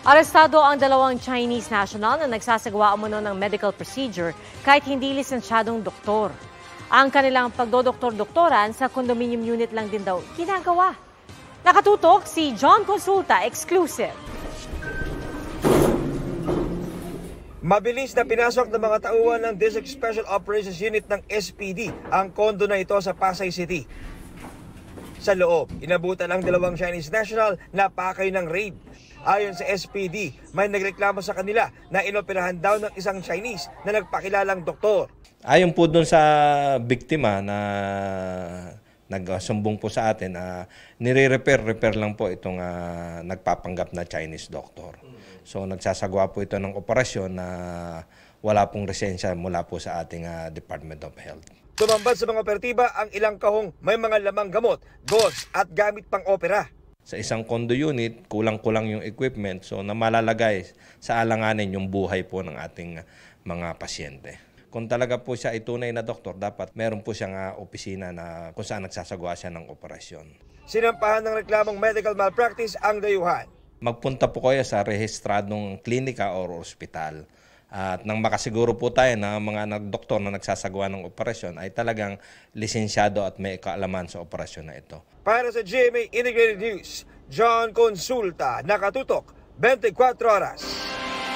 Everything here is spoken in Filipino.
Arestado ang dalawang Chinese national na nagsasagawa umano ng medical procedure kahit hindi lisensyadong doktor. Ang kanilang pagdodoktor-doktoran sa condominium unit lang din daw ginagawa. Nakatutok si John Consulta, exclusive. Mabilis na pinasok ng mga tauhan ng District Special Operations Unit ng SPD ang kondo na ito sa Pasay City. Sa loob, inabutan ang dalawang Chinese national na pakay ng raid. Ayon sa SPD, may nagreklamo sa kanila na inoperahan daw ng isang Chinese na nagpakilalang doktor. Ayon po doon sa biktima na nagsumbong po sa atin, nire-repair lang po itong nagpapanggap na Chinese doctor. So nagsasagawa po ito ng operasyon na wala pong lisensya mula po sa ating Department of Health. Tumambad sa mga operatiba ang ilang kahong may mga lamang gamot, gauze at gamit pang opera. Sa isang condo unit, kulang-kulang yung equipment, so na malalagay sa alanganin yung buhay po ng ating mga pasyente. Kung talaga po siya ay tunay na doktor, dapat meron po siyang opisina na kung saan nagsasagawa siya ng operasyon. Sinampahan ng reklamong medical malpractice ang dayuhan. Magpunta po kayo sa rehistradong klinika o ospital. At nang makasiguro po tayo na mga doktor na nagsasagawa ng operasyon ay talagang lisensyado at may kaalaman sa operasyon na ito. Para sa GMA Integrated News, John Consulta, nakatutok 24 oras.